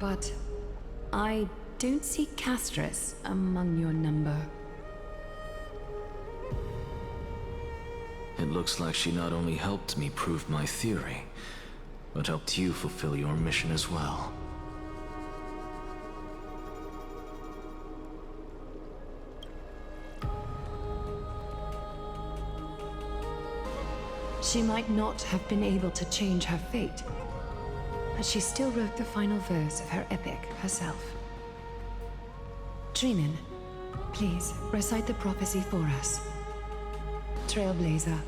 but I don't see Castris among your number. It looks like she not only helped me prove my theory, but helped you fulfill your mission as well. She might not have been able to change her fate, but she still wrote the final verse of her epic herself. Trinan, please recite the prophecy for us. Trailblazer,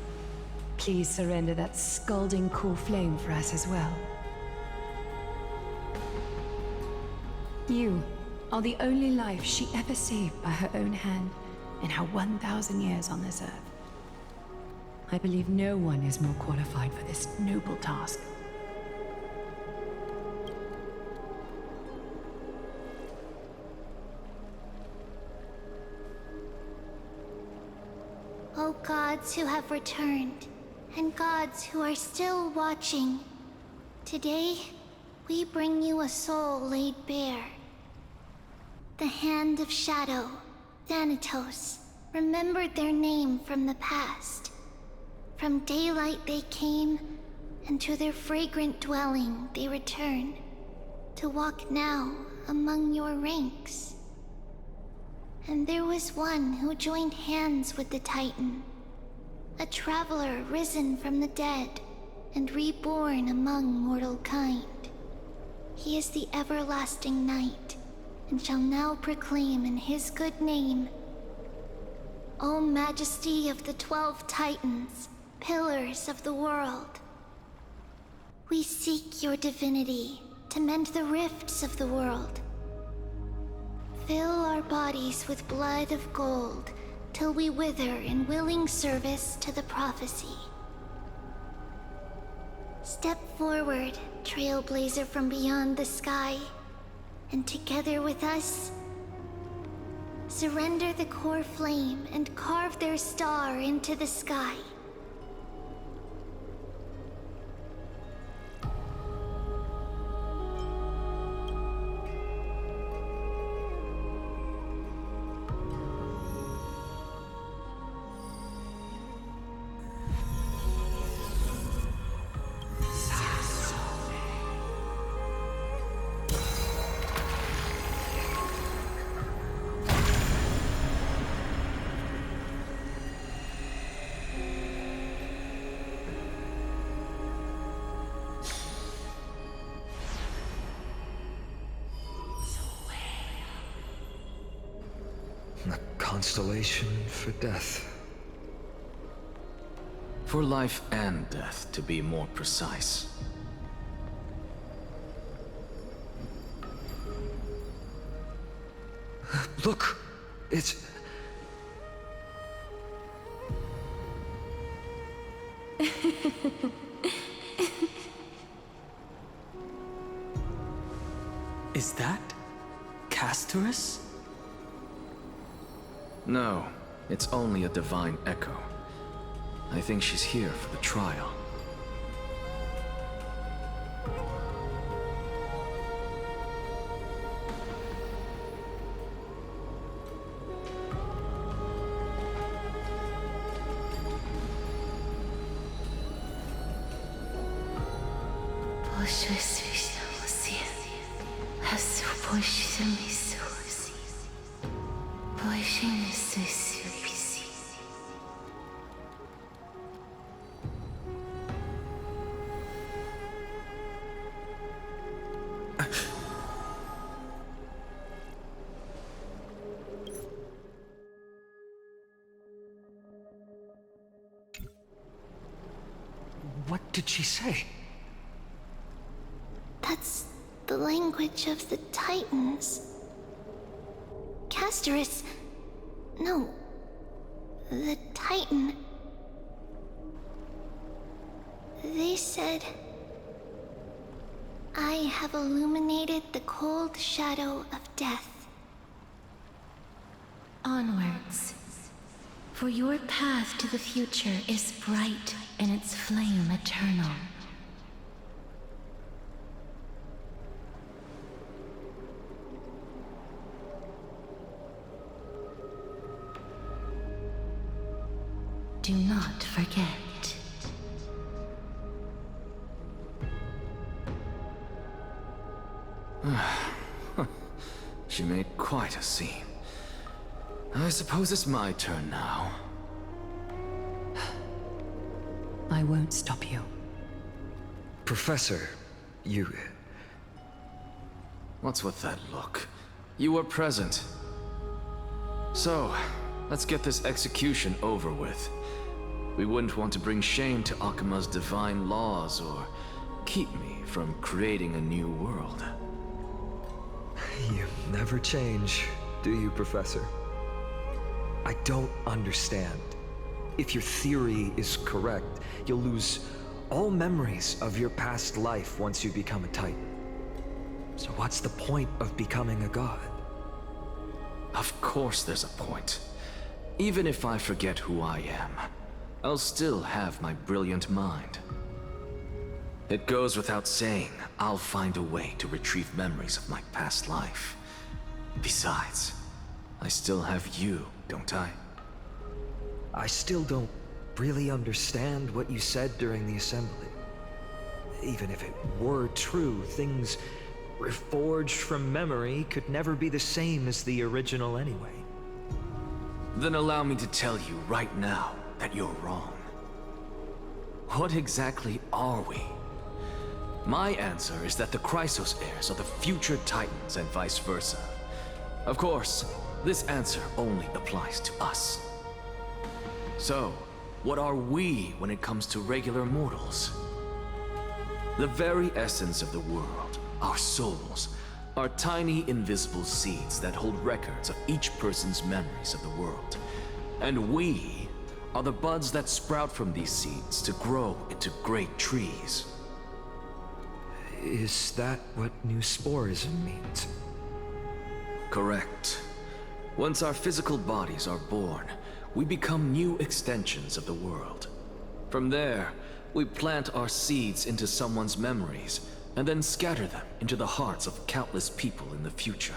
please surrender that scalding cool flame for us as well. You are the only life she ever saved by her own hand in her 1,000 years on this earth. I believe no one is more qualified for this noble task. O gods who have returned, and gods who are still watching, today we bring you a soul laid bare. The Hand of Shadow, Thanatos, remembered their name from the past. From daylight they came, and to their fragrant dwelling they return, to walk now among your ranks. And there was one who joined hands with the Titan, a traveler risen from the dead and reborn among mortal kind. He is the everlasting night, and shall now proclaim in his good name, O Majesty of the 12 Titans, pillars of the world, we seek your divinity to mend the rifts of the world. Fill our bodies with blood of gold till we wither in willing service to the prophecy. Step forward, trailblazer from beyond the sky, and together with us, surrender the core flame and carve their star into the sky. A constellation for death. For life and death, to be more precise. Look! It's... Is that Castorus? No, it's only a divine echo. I think she's here for the trial. What did she say? That's the language of the Titans. Castorus... No. The Titan. They said... I have illuminated the cold shadow of death. Onwards. For your path to the future is bright and its flame eternal. Do not forget. She made quite a scene. I suppose it's my turn now. I won't stop you. Professor, you... What's with that look? You were present. So, let's get this execution over with. We wouldn't want to bring shame to Akuma's divine laws or keep me from creating a new world. You never change, do you, Professor? I don't understand. If your theory is correct, you'll lose all memories of your past life once you become a Titan. So what's the point of becoming a god? Of course there's a point. Even if I forget who I am, I'll still have my brilliant mind. It goes without saying, I'll find a way to retrieve memories of my past life. Besides, I still have you, don't I? I still don't really understand what you said during the assembly. Even if it were true, things reforged from memory could never be the same as the original anyway. Then allow me to tell you right now that you're wrong. What exactly are we? My answer is that the Chrysos heirs are the future Titans and vice versa. Of course, this answer only applies to us. So, what are we when it comes to regular mortals? The very essence of the world, our souls, are tiny invisible seeds that hold records of each person's memories of the world. And we are the buds that sprout from these seeds to grow into great trees. Is that what new sporism means? Correct. Once our physical bodies are born, we become new extensions of the world. From there, we plant our seeds into someone's memories, and then scatter them into the hearts of countless people in the future.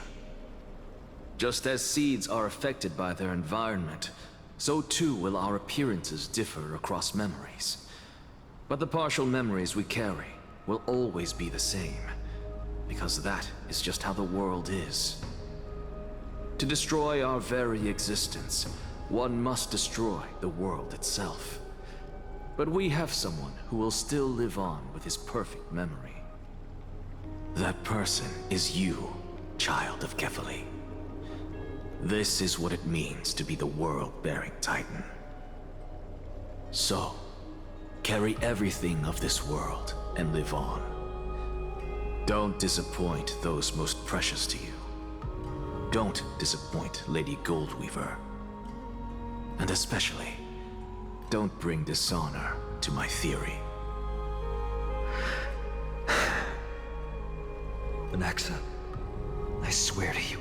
Just as seeds are affected by their environment, so too will our appearances differ across memories. But the partial memories we carry will always be the same, because that is just how the world is. To destroy our very existence, one must destroy the world itself. But we have someone who will still live on with his perfect memory. That person is you, child of Kefali. This is what it means to be the world-bearing Titan. So, carry everything of this world and live on. Don't disappoint those most precious to you. Don't disappoint Lady Goldweaver. And especially, don't bring dishonor to my theory. Anaxa, I swear to you,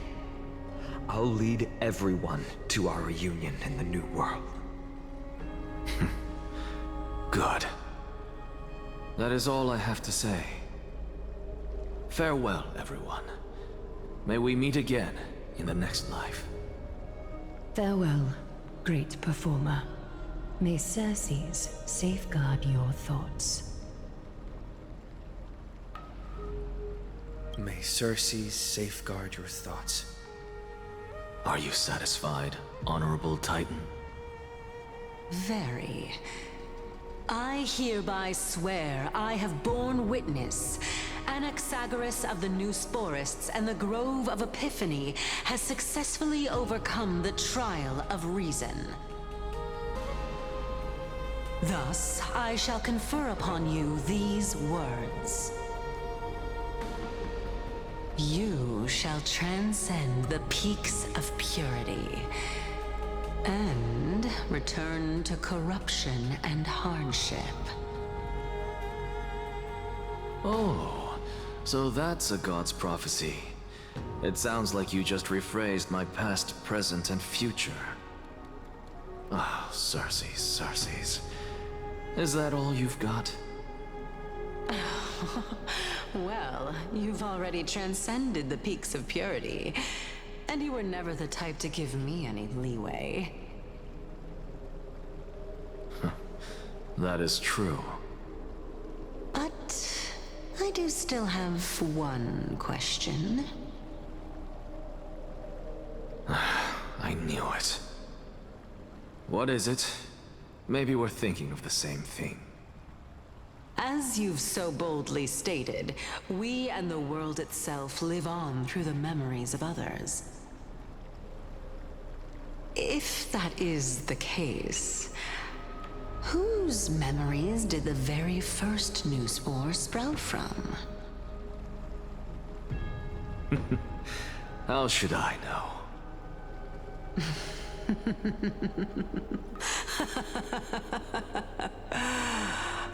I'll lead everyone to our reunion in the new world. Good. That is all I have to say. Farewell, everyone. May we meet again in the next life. Farewell, great performer. May Circes safeguard your thoughts. May Circes safeguard your thoughts. Are you satisfied, Honorable Titan? Very. I hereby swear I have borne witness. Anaxagoras of the New Sporists and the Grove of Epiphany has successfully overcome the trial of reason. Thus, I shall confer upon you these words. You shall transcend the peaks of purity and return to corruption and hardship. Oh, so that's a god's prophecy. It sounds like you just rephrased my past, present, and future. Ah, Circes, Circes. Is that all you've got? Well, you've already transcended the peaks of purity, and you were never the type to give me any leeway. That is true. But I do still have one question. I knew it. What is it? Maybe we're thinking of the same thing. As you've so boldly stated, we and the world itself live on through the memories of others. If that is the case, whose memories did the very first new spore sprout from? How should I know?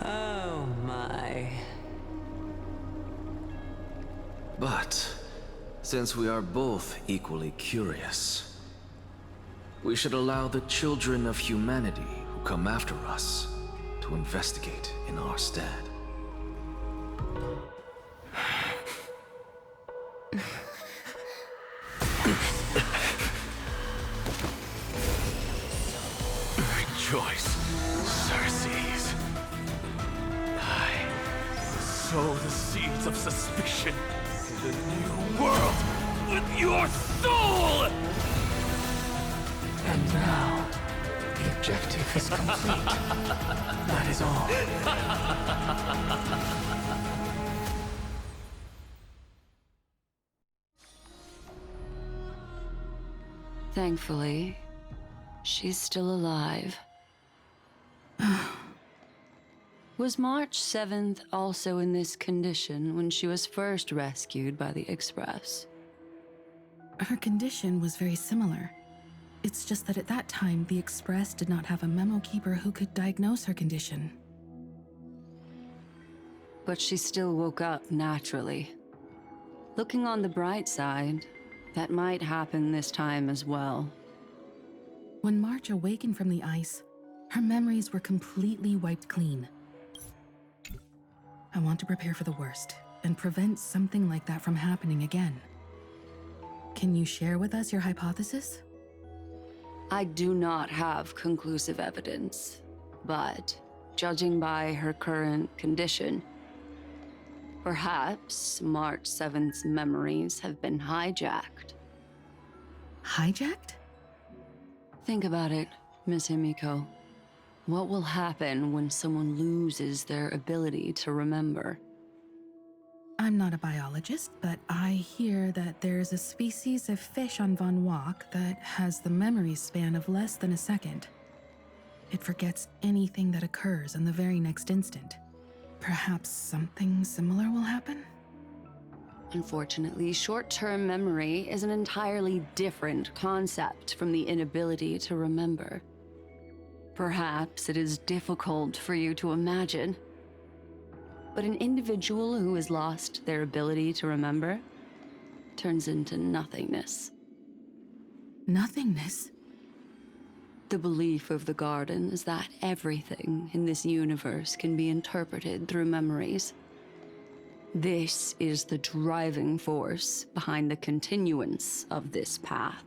Oh my. But, since we are both equally curious, we should allow the children of humanity who come after us to investigate in our stead. Rejoice, Circes. I sow the seeds of suspicion in the new world with your soul! And now, the objective is complete. That is all. Thankfully, she's still alive. Was March 7th also in this condition when she was first rescued by the Express? Her condition was very similar. It's just that at that time, the Express did not have a memo keeper who could diagnose her condition. But she still woke up naturally. Looking on the bright side, that might happen this time as well. When March awakened from the ice, her memories were completely wiped clean. I want to prepare for the worst and prevent something like that from happening again. Can you share with us your hypothesis? I do not have conclusive evidence, but judging by her current condition, perhaps March 7th's memories have been hijacked. Hijacked? Think about it, Miss Himiko. What will happen when someone loses their ability to remember? I'm not a biologist, but I hear that there's a species of fish on Von Wach that has the memory span of less than a second. It forgets anything that occurs in the very next instant. Perhaps something similar will happen? Unfortunately, short-term memory is an entirely different concept from the inability to remember. Perhaps it is difficult for you to imagine, but an individual who has lost their ability to remember turns into nothingness. Nothingness? The belief of the Garden is that everything in this universe can be interpreted through memories. This is the driving force behind the continuance of this path.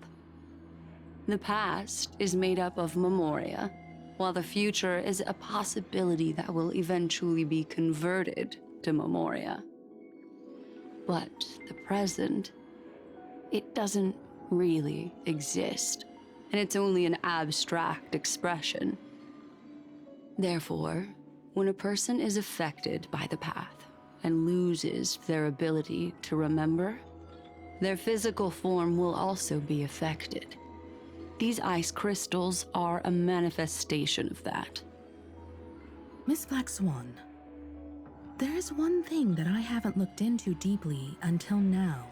The past is made up of memoria, while the future is a possibility that will eventually be converted to memoria. But the present, it doesn't really exist, and it's only an abstract expression. Therefore, when a person is affected by the path and loses their ability to remember, their physical form will also be affected. These ice crystals are a manifestation of that. Miss Black Swan, there is one thing that I haven't looked into deeply until now.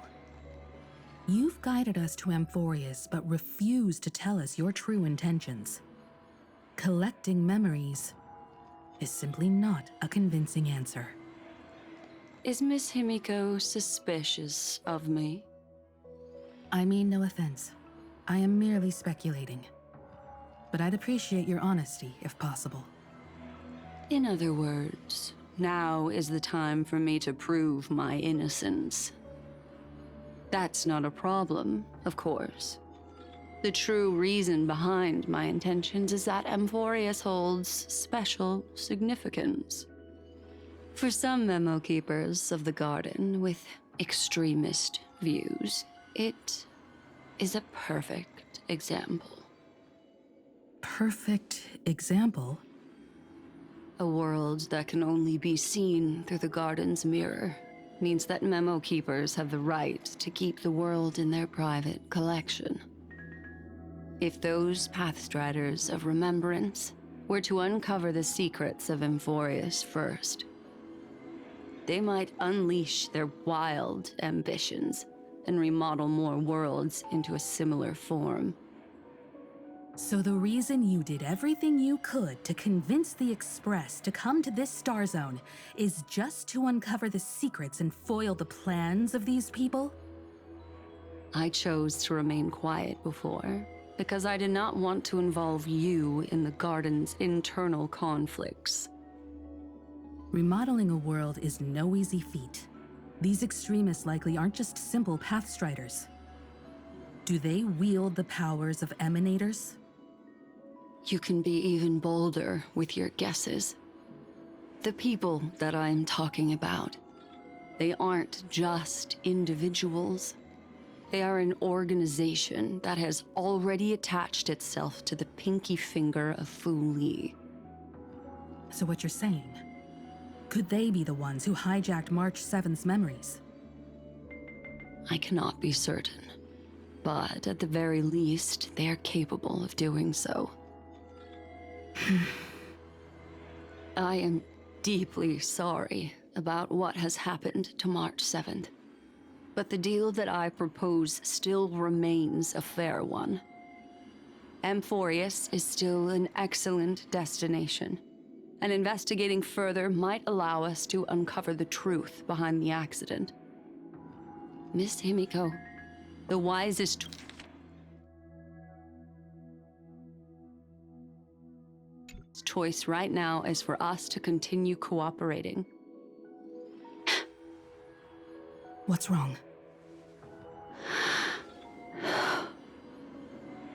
You've guided us to Amphorius, but refused to tell us your true intentions. Collecting memories is simply not a convincing answer. Is Miss Himiko suspicious of me? I mean no offense. I am merely speculating. But I'd appreciate your honesty, if possible. In other words, now is the time for me to prove my innocence. That's not a problem, of course. The true reason behind my intentions is that Amphorius holds special significance. For some memo keepers of the garden with extremist views, it is a perfect example. Perfect example? A world that can only be seen through the garden's mirror means that memo keepers have the right to keep the world in their private collection. If those Pathstriders of Remembrance were to uncover the secrets of Amphorius first, they might unleash their wild ambitions and remodel more worlds into a similar form. So the reason you did everything you could to convince the Express to come to this star zone is just to uncover the secrets and foil the plans of these people? I chose to remain quiet before, because I did not want to involve you in the garden's internal conflicts. Remodeling a world is no easy feat. These extremists likely aren't just simple Pathstriders. Do they wield the powers of Emanators? You can be even bolder with your guesses. The people that I'm talking about, they aren't just individuals. They are an organization that has already attached itself to the pinky finger of Fu Li. So what you're saying, could they be the ones who hijacked March 7th's memories? I cannot be certain, but at the very least, they are capable of doing so. I am deeply sorry about what has happened to March 7th. But the deal that I propose still remains a fair one. Amphorius is still an excellent destination, and investigating further might allow us to uncover the truth behind the accident. Miss Himiko, the wisest choice right now is for us to continue cooperating. What's wrong?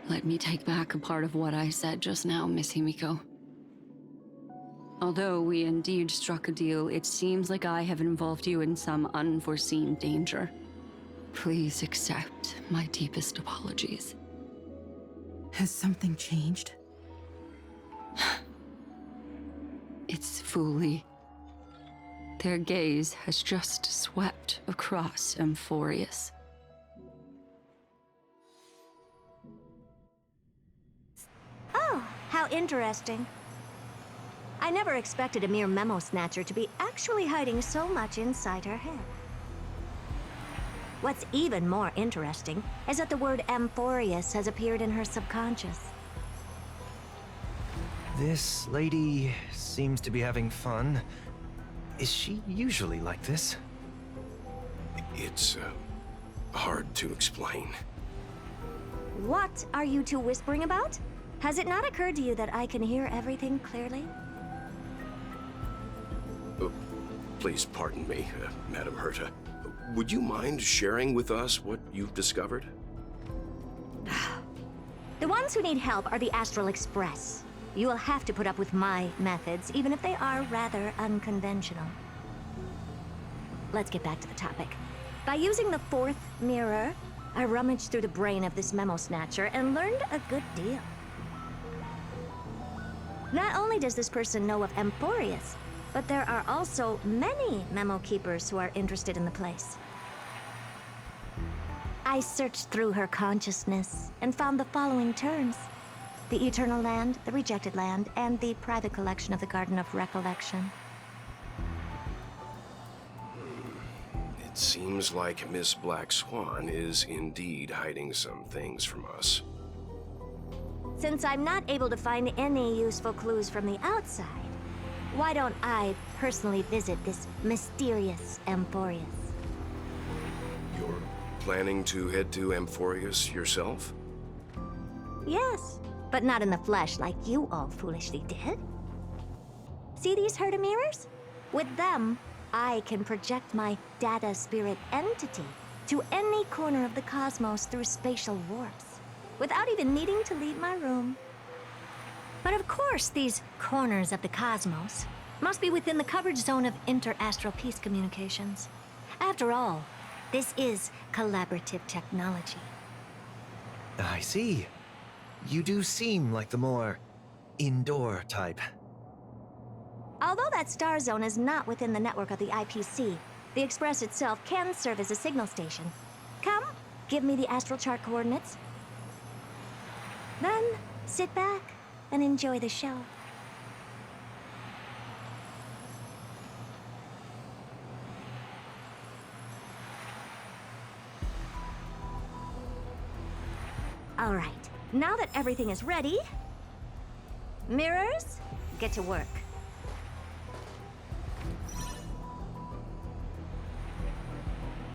Let me take back a part of what I said just now, Miss Himiko. Although we indeed struck a deal, it seems like I have involved you in some unforeseen danger. Please accept my deepest apologies. Has something changed? It's Fu Li. Their gaze has just swept across Amphorius. Oh, how interesting. I never expected a mere memo snatcher to be actually hiding so much inside her head. What's even more interesting is that the word Amphorius has appeared in her subconscious. This lady seems to be having fun. Is she usually like this? It's hard to explain. What are you two whispering about? Has it not occurred to you that I can hear everything clearly? Please pardon me, Madam Herta. Would you mind sharing with us what you've discovered? The ones who need help are the Astral Express. You will have to put up with my methods, even if they are rather unconventional. Let's get back to the topic. By using the fourth mirror, I rummaged through the brain of this memo snatcher and learned a good deal. Not only does this person know of Amphorius, but there are also many memo keepers who are interested in the place. I searched through her consciousness and found the following terms: the Eternal Land, the Rejected Land, and the private collection of the Garden of Recollection. It seems like Miss Black Swan is indeed hiding some things from us. Since I'm not able to find any useful clues from the outside, why don't I personally visit this mysterious Amphorius? You're planning to head to Amphorius yourself? Yes, but not in the flesh like you all foolishly did. See these Herta mirrors? With them, I can project my data spirit entity to any corner of the cosmos through spatial warps. without even needing to leave my room. But of course, these corners of the cosmos must be within the coverage zone of inter-astral peace communications. After all, this is collaborative technology. I see. You do seem like the more indoor type. Although that star zone is not within the network of the IPC, the Express itself can serve as a signal station. Come, give me the astral chart coordinates. Then, sit back and enjoy the show. All right, now that everything is ready, mirrors, get to work.